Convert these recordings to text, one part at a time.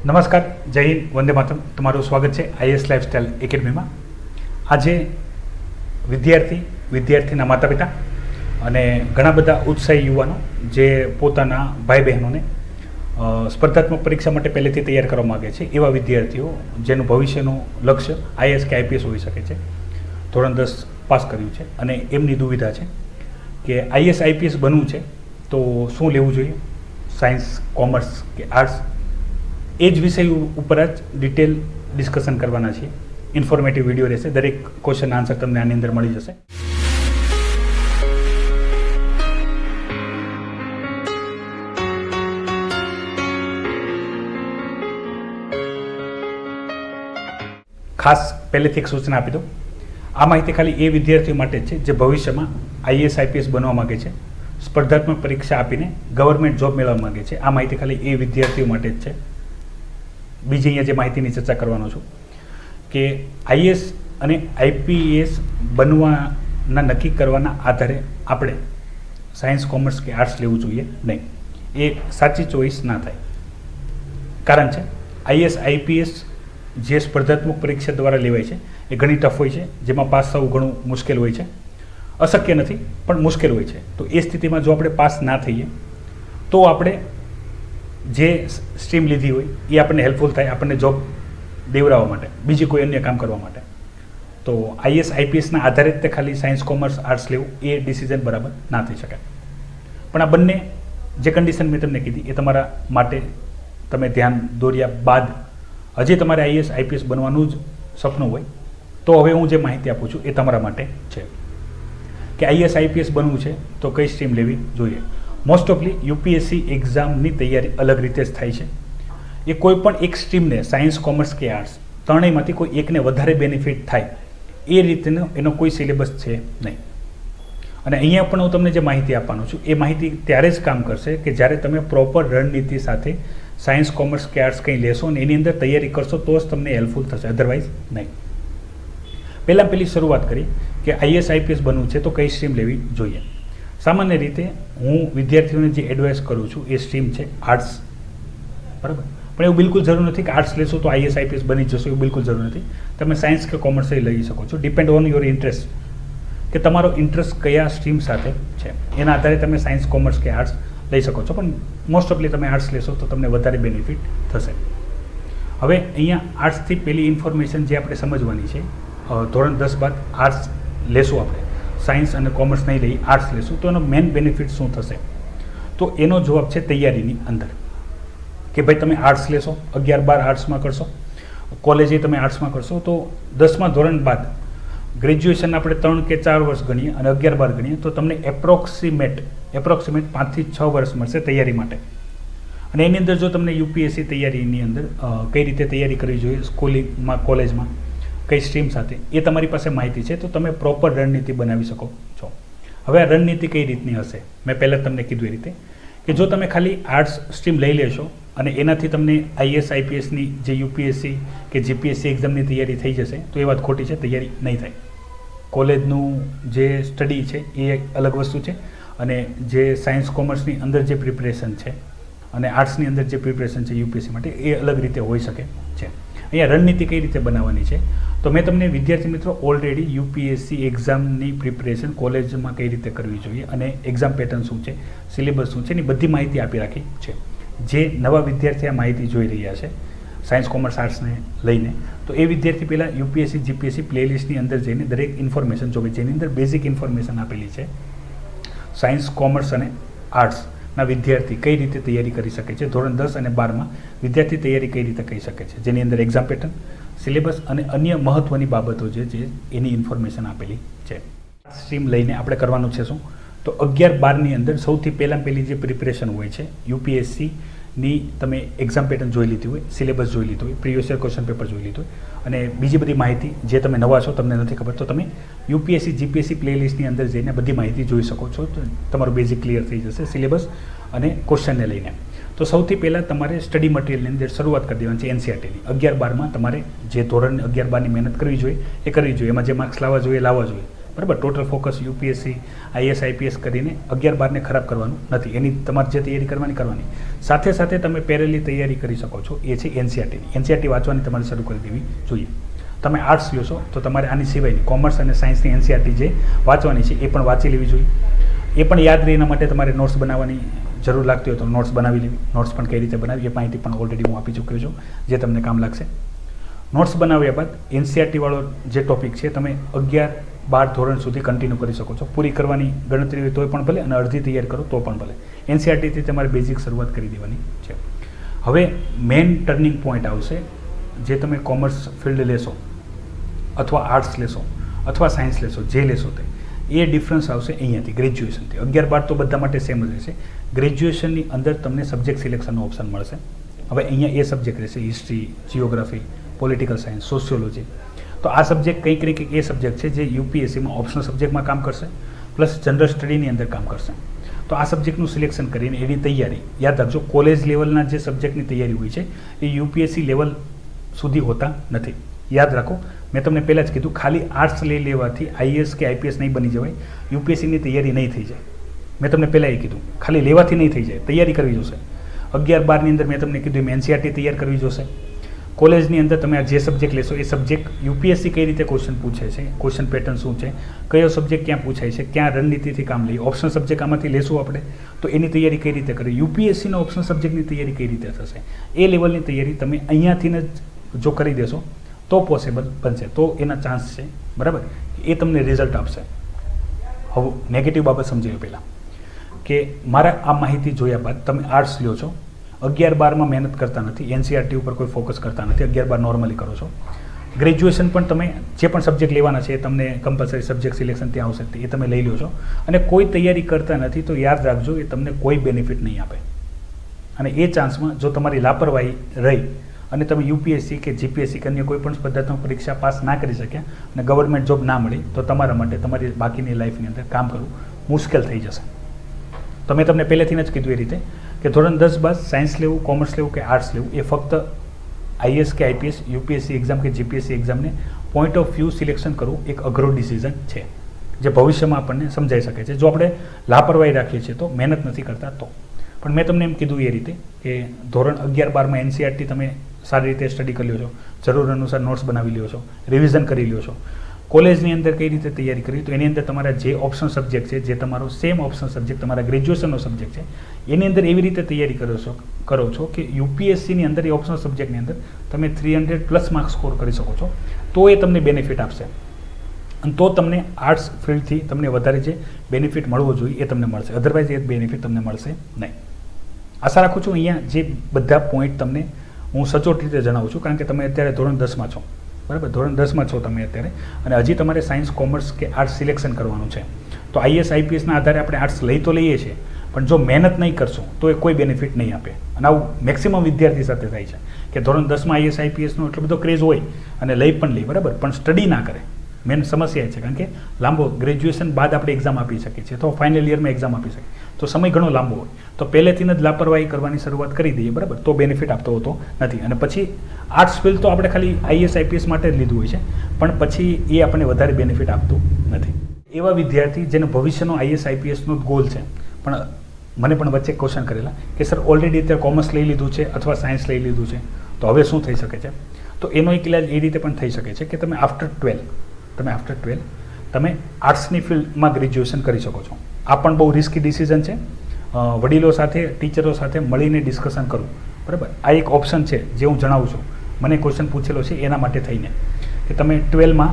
નમસ્કાર, જય હિન્દ, વંદે માતરમ. તમારું સ્વાગત છે આઈએસ લાઇફસ્ટાઇલ એકેડમીમાં. આજે વિદ્યાર્થીના માતા પિતા અને ઘણા બધા ઉત્સાહી યુવાનો જે પોતાના ભાઈ બહેનોને સ્પર્ધાત્મક પરીક્ષા માટે પહેલેથી તૈયાર કરવા માગે છે, એવા વિદ્યાર્થીઓ જેનું ભવિષ્યનું લક્ષ્ય આઈએસ કે આઈપીએસ હોઈ શકે છે, ધોરણ 10 પાસ કર્યું છે અને એમની દુવિધા છે કે આઈએસ આઈપીએસ બનવું છે તો શું લેવું જોઈએ, સાયન્સ, કોમર્સ કે આર્ટ્સ. એ જ વિષય ઉપર જ ડિટેલ ડિસ્કશન કરવાના છીએ. ઇન્ફોર્મેટિવ વિડીયો રહેશે. દરેક ક્વેશ્ચન આન્સર તમને આની અંદર મળી જશે. ખાસ પહેલેથી એક સૂચના આપી દઉં, આ માહિતી ખાલી એ વિદ્યાર્થીઓ માટે છે જે ભવિષ્યમાં આઈએસ આઈપીએસ બનવા માગે છે, સ્પર્ધાત્મક પરીક્ષા આપીને ગવર્મેન્ટ જોબ મેળવવા માગે છે. આ માહિતી ખાલી એ વિદ્યાર્થીઓ માટે જ છે. બીજી અહીંયા જે માહિતીની ચર્ચા કરવાનો છું કે આઈએસ અને આઈપીએસ બનવાના નક્કી કરવાના આધારે આપણે સાયન્સ, કોમર્સ કે આર્ટ્સ લેવું જોઈએ નહીં. એ સાચી ચોઈસ ના થાય. કારણ છે આઈએસ આઈપીએસ જે સ્પર્ધાત્મક પરીક્ષા દ્વારા લેવાય છે એ ઘણી ટફ હોય છે, જેમાં પાસ થવું ઘણું મુશ્કેલ હોય છે. અશક્ય નથી પણ મુશ્કેલ હોય છે. તો એ સ્થિતિમાં જો આપણે પાસ ના થઈએ તો આપણે જે સ્ટ્રીમ લીધી હોય એ આપણને હેલ્પફુલ થાય, આપણને જોબ દેવડાવવા માટે, બીજી કોઈ અન્ય કામ કરવા માટે. તો આઈએસ આઈપીએસના આધારે જ તે ખાલી સાયન્સ, કોમર્સ, આર્ટ્સ લેવું એ ડિસિઝન બરાબર ના થઈ શકે. પણ આ બંને જે કન્ડિશન મેં તમને કીધી એ તમારા માટે તમે ધ્યાન દોર્યા બાદ હજી તમારે આઈએસ આઈપીએસ બનવાનું જ સપનું હોય તો હવે હું જે માહિતી આપું છું એ તમારા માટે છે કે આઈએસ આઈપીએસ બનવું છે તો કઈ સ્ટ્રીમ લેવી જોઈએ. મોસ્ટ ઓફલી યુપીએસસી એક્ઝામની તૈયારી અલગ રીતે જ થાય છે. એ કોઈ પણ એક સ્ટ્રીમને સાયન્સ, કોમર્સ કે આર્ટ્સ ત્રણેયમાંથી કોઈ એકને વધારે બેનિફિટ થાય એ રીતનો એનો કોઈ સિલેબસ છે નહીં. અને અહીંયા પણ હું તમને જે માહિતી આપવાનો છું એ માહિતી ત્યારે જ કામ કરશે કે જ્યારે તમે પ્રોપર રણનીતિ સાથે સાયન્સ, કોમર્સ કે આર્ટ્સ કંઈ લેશો અને એની અંદર તૈયારી કરશો તો જ તમને હેલ્પફુલ થશે, અધરવાઇઝ નહીં. પહેલી શરૂઆત કરી કે આઈએસ આઈપીએસ બનવું છે તો કઈ સ્ટ્રીમ લેવી જોઈએ. સામાન્ય રીતે હું વિદ્યાર્થીઓને જે એડવાઇસ કરું છું એ સ્ટ્રીમ છે આર્ટ્સ, બરાબર. પણ એવું બિલકુલ જરૂર નથી કે આર્ટ્સ લેશો તો આઈએસ આઈપીએસ બની જશો, એવું બિલકુલ જરૂર નથી. તમે સાયન્સ કે કોમર્સ લઈ શકો છો. ડિપેન્ડ ઓન યોર ઇન્ટરેસ્ટ, કે તમારો ઇન્ટરેસ્ટ કયા સ્ટ્રીમ સાથે છે એના આધારે તમે સાયન્સ, કોમર્સ કે આર્ટ્સ લઈ શકો છો. પણ મોસ્ટ ઓફલી તમે આર્ટ્સ લેશો તો તમને વધારે બેનિફિટ થશે. હવે અહીંયા આર્ટ્સથી પહેલી ઇન્ફોર્મેશન જે આપણે સમજવાની છે, ધોરણ 10 બાદ આર્ટ્સ લેશું, આપણે સાયન્સ અને કોમર્સ નહીં લઈ આર્ટ્સ લેશું તો એનો મેઇન બેનિફિટ શું થશે? તો એનો જવાબ છે તૈયારીની અંદર. કે ભાઈ તમે આર્ટ્સ લેશો, 11-12 આર્ટ્સમાં કરશો, કોલેજે તમે આર્ટ્સમાં કરશો તો 10મા ધોરણ બાદ ગ્રેજ્યુએશન આપણે 3 કે 4 વર્ષ ગણીએ અને 11-12 ગણીએ તો તમને એપ્રોક્સિમેટ 5 થી 6 વર્ષ મળશે તૈયારી માટે. અને એની અંદર જો તમને યુપીએસસી તૈયારીની અંદર કઈ રીતે તૈયારી કરવી જોઈએ, સ્કૂલિંગમાં, કોલેજમાં કઈ સ્ટ્રીમ સાથે, એ તમારી પાસે માહિતી છે તો તમે પ્રોપર રણનીતિ બનાવી શકો છો. હવે આ રણનીતિ કઈ રીતની હશે? મેં પહેલાં તમને કીધું એ રીતે કે જો તમે ખાલી આર્ટ્સ સ્ટ્રીમ લઈ લેશો અને એનાથી તમને આઈએસ આઈપીએસની જે યુપીએસસી કે જીપીએસસી એક્ઝામની તૈયારી થઈ જશે તો એ વાત ખોટી છે. તૈયારી નહીં થાય. કોલેજનું જે સ્ટડી છે એ અલગ વસ્તુ છે અને જે સાયન્સ, કોમર્સની અંદર જે પ્રિપરેશન છે અને આર્ટ્સની અંદર જે પ્રિપરેશન છે યુપીએસસી માટે એ અલગ રીતે હોઈ શકે છે. અહીંયા રણનીતિ કઈ રીતે બનાવવાની છે તો મેં તમને વિદ્યાર્થી મિત્રો ઓલરેડી યુપીએસસી એક્ઝામની પ્રિપરેશન કોલેજમાં કઈ રીતે કરવી જોઈએ અને એક્ઝામ પેટર્ન શું છે, સિલેબસ શું છે, એની બધી માહિતી આપી રાખી છે. જે નવા વિદ્યાર્થી આ માહિતી જોઈ રહ્યા છે સાયન્સ, કોમર્સ, આર્ટ્સને લઈને, તો એ વિદ્યાર્થી પહેલાં યુપીએસસી, જીપીએસસી પ્લેલિસ્ટની અંદર જઈને દરેક ઇન્ફોર્મેશન જોવે, જેની અંદર બેઝિક ઇન્ફોર્મેશન આપેલી છે. સાયન્સ, કોમર્સ અને આર્ટ્સના વિદ્યાર્થી કઈ રીતે તૈયારી કરી શકે છે, ધોરણ 10 અને 12માં વિદ્યાર્થી તૈયારી કઈ રીતે કરી શકે છે, જેની અંદર એક્ઝામ પેટર્ન, સિલેબસ અને અન્ય મહત્ત્વની બાબતો જે એની ઇન્ફોર્મેશન આપેલી છે. સ્ટ્રીમ લઈને આપણે કરવાનું છે શું? તો 11-12ની અંદર સૌથી પહેલી જે પ્રિપરેશન હોય છે યુપીએસસીની, તમે એક્ઝામ પેટર્ન જોઈ લીધી હોય, સિલેબસ જોઈ લીધું હોય, પ્રીવિયસ યર ક્વેશ્ચન પેપર જોઈ લીધું હોય અને બીજી બધી માહિતી જે તમે નવા છો, તમને નથી ખબર, તો તમે યુપીએસસી, જીપીએસસી પ્લેલિસ્ટની અંદર જઈને બધી માહિતી જોઈ શકો છો. તો તમારું બેઝિક ક્લિયર થઈ જશે સિલેબસ અને ક્વેશ્ચનને લઈને. તો સૌથી પહેલાં તમારે સ્ટડી મટીરિયલની અંદર શરૂઆત કરી દેવાની છે એનસીઈઆરટીની. 11-12માં તમારે જે ધોરણ 11-12ની મહેનત કરવી જોઈએ એ કરવી જોઈએ. એમાં જે માર્ક્સ લાવવા જોઈએ લાવવા જોઈએ. બરાબર. Total focus UPSC IAS IPS કરીને 11-12ને ખરાબ કરવાનું નથી. એની તમારે જે તૈયારી કરવાની સાથે સાથે તમે પેરેલી તૈયારી કરી શકો છો. એ છે એનસીઆરટીની. એનસીઆરટી વાંચવાની તમારે શરૂ કરી દેવી જોઈએ. તમે આર્ટ્સ લ્યો છો તો તમારે આની સિવાયની કોમર્સ અને સાયન્સની એનસીઆરટી જે વાંચવાની છે એ પણ વાંચી લેવી જોઈએ. એ પણ યાદ રહે એના માટે તમારે નોટ્સ બનાવવાની જરૂર લાગતી હોય તો નોટ્સ બનાવી લેવી. નોટ્સ પણ કઈ રીતે બનાવી એ માહિતી પણ ઓલરેડી હું આપી ચૂક્યો છું, જે તમને કામ લાગશે. નોટ્સ બનાવ્યા બાદ એનસીઆરટીવાળો જે ટોપિક છે તમે 11-12 ધોરણ સુધી કન્ટિન્યુ કરી શકો છો. પૂરી કરવાની ગણતરી હોય તોય પણ ભલે અને અડધી તૈયાર કરો તો પણ ભલે. એનસીઆરટીથી તમારે બેઝિક શરૂઆત કરી દેવાની છે. હવે મેઇન ટર્નિંગ પોઈન્ટ આવશે, જે તમે કોમર્સ ફિલ્ડ લેશો અથવા આર્ટ્સ લેશો અથવા સાયન્સ લેશો, જે લેશો તે એ ડિફરન્સ આવશે અહીંયાથી ગ્રેજ્યુએશનથી. 11-12 તો બધા માટે સેમ જ રહેશે. ગ્રેજ્યુએશનની અંદર તમને સબ્જેક્ટ સિલેક્શનનો ઓપ્શન મળશે. હવે અહીંયા એ સબ્જેક્ટ રહેશે history, geography, political science, sociology. તો આ સબ્જેક્ટ કંઈક એ સબ્જેક્ટ છે જે યુપીએસસીમાં ઓપ્શનલ સબ્જેક્ટમાં કામ કરશે પ્લસ જનરલ સ્ટડીની અંદર કામ કરશે. તો આ સબ્જેક્ટનું સિલેક્શન કરીને એની તૈયારી યાદ રાખજો. કોલેજ લેવલના જે સબ્જેક્ટની તૈયારી હોય છે એ યુપીએસસી લેવલ સુધી હોતા નથી. યાદ રાખો, મેં તમને પહેલાં જ કીધું, ખાલી આર્ટ્સ લઈ લેવાથી આઈએએસ કે આઈપીએસ નહીં બની જવાય, યુપીએસસીની તૈયારી નહીં થઈ જાય. મેં તમને પહેલાં એ કીધું, ખાલી લેવાથી નહીં થઈ જાય, તૈયારી કરવી જોશે. 11-12ની અંદર મેં તમને કીધું એમ એનસીઆરટી તૈયાર કરવી જોશે. કોલેજની અંદર તમે આ જે સબ્જેક્ટ લેશો એ સબ્જેક્ટ યુપીએસસી કઈ રીતે ક્વેશ્ચન પૂછે છે, ક્વેશ્ચન પેટર્ન શું છે, કયો સબ્જેક્ટ ક્યાં પૂછાય છે, ક્યાં રણનીતિથી કામ લઈએ, ઓપ્શનલ સબ્જેક્ટ આમાંથી લેશું આપણે તો એની તૈયારી કઈ રીતે કરવી, યુપીએસસીના ઓપ્શનલ સબ્જેક્ટની તૈયારી કઈ રીતે થશે, એ લેવલની તૈયારી તમે અહીંયાથી જ જો કરી દેશો તો પોસિબલ બનશે. તો એના ચાન્સ છે, બરાબર, એ તમને રિઝલ્ટ આપશે. હવે નેગેટિવ બાબત સમજી લો પહેલાં કે મારા આ માહિતી જોયા બાદ તમે આર્ટ્સ લ્યો છો, 11-12માં મહેનત કરતા નથી, એનસીઆરટી ઉપર કોઈ ફોકસ કરતા નથી, 11-12 નોર્મલી કરો છો. ગ્રેજ્યુએશન પણ તમે જે પણ સબ્જેક્ટ લેવાના છે એ તમને કમ્પલસરી સબ્જેક્ટ સિલેક્શન ત્યાં આવશે એ તમે લઈ લો છો અને કોઈ તૈયારી કરતા નથી તો યાદ રાખજો એ તમને કોઈ બેનિફિટ નહીં આપે. અને એ ચાન્સમાં જો તમારી લાપરવાહી રહી અને તમે યુપીએસસી કે જીપીએસસી કે અન્ય કોઈ પણ સ્પર્ધાત્મક પરીક્ષા પાસ ના કરી શક્યા અને ગવર્મેન્ટ જોબ ના મળી તો તમારા માટે તમારી બાકીની લાઈફની અંદર કામ કરવું મુશ્કેલ થઈ જશે. તો મેં તમને પહેલેથી જ કીધું એ રીતે કે ધોરણ 10 બાદ સાયન્સ લેવું, કોમર્સ લેવું કે આર્ટ્સ લેવું એ ફક્ત આઈએસ કે આઈપીએસ, યુપીએસસી એક્ઝામ કે જીપીએસસી એક્ઝામને પોઈન્ટ ઓફ વ્યૂ સિલેક્શન કરવું એક અઘરો ડિસિઝન છે જે ભવિષ્યમાં આપણને સમજાઈ શકે છે જો આપણે લાપરવાહી રાખીએ છીએ તો, મહેનત નથી કરતા તો. પણ મેં તમને એમ કીધું એ રીતે કે ધોરણ 11-12માં એનસીઆરટી તમે સારી રીતે સ્ટડી કરી લ્યો છો, જરૂર અનુસાર નોટ્સ બનાવી લ્યો છો, રિવિઝન કરી લ્યો છો. કોલેજની અંદર કઈ રીતે તૈયારી કરવી તો એની અંદર તમારા જે ઓપ્શન સબ્જેક્ટ છે, જે તમારો સેમ ઓપ્શન સબ્જેક્ટ તમારા ગ્રેજ્યુએશનનો સબ્જેક્ટ છે એની અંદર એવી રીતે તૈયારી કરો છો કે યુપીએસસીની અંદર એ ઓપ્શનલ સબ્જેક્ટની અંદર તમે 300+ માર્ક્સ સ્કોર કરી શકો છો. તો એ તમને બેનિફિટ આપશે અને તો તમને આર્ટ્સ ફિલ્ડથી તમને વધારે જે બેનિફિટ મળવો જોઈએ એ તમને મળશે, અધરવાઇઝ એ બેનિફિટ તમને મળશે નહીં. આશા રાખું છું અહીંયા જે બધા પોઈન્ટ તમને હું સચોટ રીતે જણાવું છું, કારણ કે તમે અત્યારે ધોરણ 10માં છો, બરાબર, ધોરણ 10માં છો તમે અત્યારે અને હજી તમારે સાયન્સ, કોમર્સ કે આર્ટ્સ સિલેક્શન કરવાનું છે. તો આઈએસ આઈપીએસના આધારે આપણે આર્ટ્સ લઈ તો લઈએ છીએ પણ જો મહેનત નહીં કરશો તો એ કોઈ બેનિફિટ નહીં આપે. અને આવું મેક્સિમમ વિદ્યાર્થી સાથે થાય છે કે ધોરણ 10માં આઈએસ આઈપીએસનો એટલો બધો ક્રેઝ હોય અને લઈ પણ લે, બરાબર, પણ સ્ટડી ના કરે. મેન સમસ્યા એ છે કારણ કે લાંબો ગ્રેજ્યુએશન બાદ આપણે એક્ઝામ આપી શકીએ છીએ તો ફાઇનલ યરમાં એક્ઝામ આપી શકીએ તો સમય ઘણો લાંબો હોય તો પહેલેથી જ લાપરવાહી કરવાની શરૂઆત કરી દઈએ, બરાબર, તો બેનિફિટ આપતો હોતો નથી. અને પછી આર્ટ્સ ફિલ્ડ તો આપણે ખાલી આઈએસ આઈપીએસ માટે જ લીધું હોય છે પણ પછી એ આપણને વધારે બેનિફિટ આપતું નથી. એવા વિદ્યાર્થી જેનો ભવિષ્યનો આઈએસ આઈપીએસનો ગોલ છે પણ મને પણ વચ્ચે ક્વેશ્ચન કરેલા કે સર ઓલરેડી અત્યારે કોમર્સ લઈ લીધું છે અથવા સાયન્સ લઈ લીધું છે તો હવે શું થઈ શકે છે? તો એનો એક ઇલાજ એ રીતે પણ થઈ શકે છે કે તમે આફ્ટર 12 તમે આર્ટ્સની ફિલ્ડમાં ગ્રેજ્યુએશન કરી શકો છો. આ પણ બહુ રિસ્કી ડિસિઝન છે. વડીલો સાથે, ટીચરો સાથે મળીને ડિસ્કશન કરવું, બરાબર, આ એક ઓપ્શન છે જે હું જણાવું છું. મને ક્વેશ્ચન પૂછેલો છે એના માટે થઈને કે તમે 12માં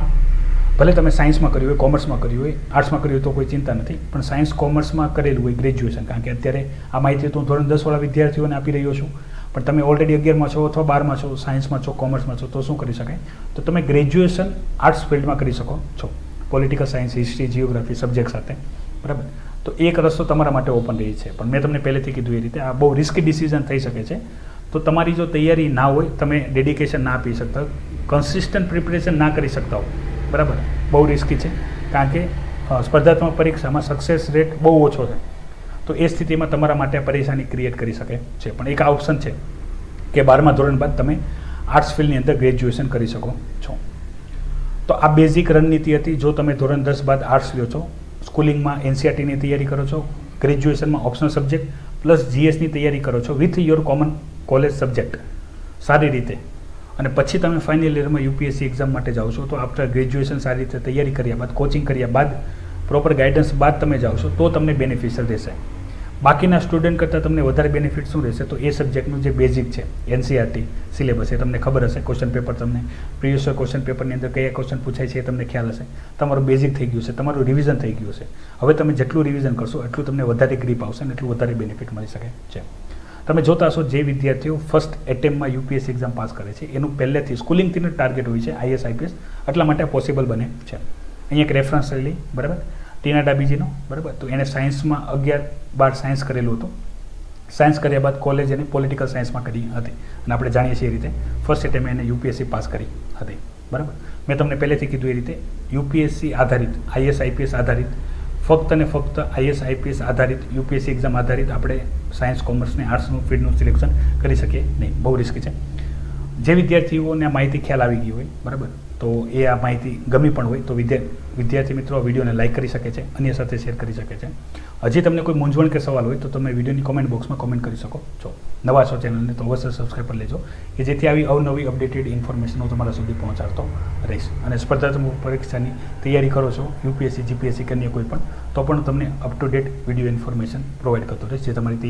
ભલે તમે સાયન્સમાં કર્યું હોય, કોમર્સમાં કર્યું હોય, આર્ટ્સમાં કર્યું હોય તો કોઈ ચિંતા નથી, પણ સાયન્સ કોમર્સમાં કરેલું હોય ગ્રેજ્યુએશન, કારણ કે અત્યારે આ માહિતી તો હું ધોરણ 10વાળા વિદ્યાર્થીઓને આપી રહ્યો છું પણ તમે ઓલરેડી 11માં છો અથવા 12માં છો, સાયન્સમાં છો, કોમર્સમાં છો તો શું કરી શકાય? તો તમે ગ્રેજ્યુએશન આર્ટ્સ ફિલ્ડમાં કરી શકો છો, political science, history, geography subject સાથે, બરાબર. તો એક રસ્તો તમારા માટે ઓપન રહી છે પણ મેં તમને પહેલેથી કીધું એ રીતે આ બહુ રિસ્કી ડિસિઝન થઈ શકે છે. તો તમારી જો તૈયારી ના હોય, તમે ડેડિકેશન ના આપી શકતા, કન્સિસ્ટન્ટ પ્રિપરેશન ના કરી શકતા હો, બરાબર, બહુ રિસ્કી છે કારણ કે સ્પર્ધાત્મક પરીક્ષામાં સક્સેસ રેટ બહુ ઓછો છે. તો એ સ્થિતિમાં તમારા માટે પરેશાની ક્રિએટ કરી શકે છે. પણ એક આ ઓપ્શન છે કે 12મા ધોરણ બાદ તમે આર્ટ્સ ફિલ્ડની અંદર ગ્રેજ્યુએશન કરી શકો છો. તો આ બેઝિક રણનીતિ હતી. જો તમે ધોરણ 10 બાદ આર્ટ્સ લ્યો છો, સ્કૂલિંગમાં એનસીઆરટીની તૈયારી કરો છો, ગ્રેજ્યુએશનમાં ઓપ્શનલ સબ્જેક્ટ પ્લસ જીએસની તૈયારી કરો છો with your common college subject સારી રીતે, અને પછી તમે ફાઇનલ યરમાં યુપીએસસી એક્ઝામ માટે જાઓ છો, તો આફ્ટર ગ્રેજ્યુએશન સારી રીતે તૈયારી કર્યા બાદ, કોચિંગ કર્યા બાદ, પ્રોપર ગાઈડન્સ બાદ તમે જાઓ છો, તો તમને બેનિફિશિયલ રહેશે. બાકીના સ્ટુડન્ટ કરતાં તમને વધારે બેનિફિટ શું રહેશે? તો એ સબ્જેક્ટનું જે બેઝિક છે એનસીઆરટી સિલેબસ એ તમને ખબર હશે. ક્વેશ્ચન પેપર તમને પ્રીવિયસ ક્વેશ્ચન પેપરની અંદર કયા ક્વેશ્ચન પૂછાય છે એ તમને ખ્યાલ હશે. તમારું બેઝિક થઈ ગયું છે, તમારું રિવિઝન થઈ ગયું છે. હવે તમે જેટલું રિવિઝન કરશો એટલું તમને વધારે ગ્રીપ આવશે અને એટલું વધારે બેનિફિટ મળી શકે છે. તમે જોતા હશો જે વિદ્યાર્થીઓ ફર્સ્ટ એટેમ્પમાં યુપીએસસી એક્ઝામ પાસ કરે છે એનું પહેલેથી સ્કૂલિંગથી ટાર્ગેટ હોય છે આઈએસ આઈપીએસ, એટલા માટે પોસિબલ બને છે. અહીંયા એક રેફરન્સ લઈ લઈ, બરાબર, ટીના ડાબીજીનો, બરાબર. તો એને સાયન્સમાં 11-12 સાયન્સ કરેલું હતું. સાયન્સ કર્યા બાદ કોલેજ એને પોલિટિકલ સાયન્સમાં કરી હતી અને આપણે જાણીએ છીએ એ રીતે ફર્સ્ટ એટેમ્પે એને યુપીએસસી પાસ કરી હતી, બરાબર. મેં તમને પહેલેથી કીધું એ રીતે યુપીએસસી આધારિત, આઈએસ આઈપીએસ આધારિત, ફક્ત અને ફક્ત આઈએસ આઈપીએસ આધારિત, યુપીએસસી એક્ઝામ આધારિત આપણે સાયન્સ, કોમર્સને, આર્ટ્સનું ફિલ્ડનું સિલેક્શન કરી શકીએ નહીં, બહુ રિસ્કી છે. જે વિદ્યાર્થીઓને આ માહિતી ખ્યાલ આવી ગઈ હોય, બરાબર, તો એ આ માહિતી ગમી પણ હોય તો વિદ્યાર્થી મિત્રો વિડીયોને લાઇક કરી શકે છે, અન્ય સાથે શેર કરી શકે છે. હજી તમને કોઈ મૂંઝવણ કે સવાલ હોય તો તમે વિડીયોની કોમેન્ટ બોક્સમાં કોમેન્ટ કરી શકો છો. નવા છો ચેનલને તો અવશ્ય સબસ્ક્રાઈબ કરી લેજો કે જેથી આવી અવનવી અપડેટેડ ઇન્ફોર્મેશન હું તમારા સુધી પહોંચાડતો રહીશ. અને સ્પર્ધાત્મક પરીક્ષાની તૈયારી કરો છો, યુપીએસસી, જીપીએસસી કે અન્ય કોઈ પણ, તો પણ તમને up to date video information provide કરતો રહીશ જે તમારી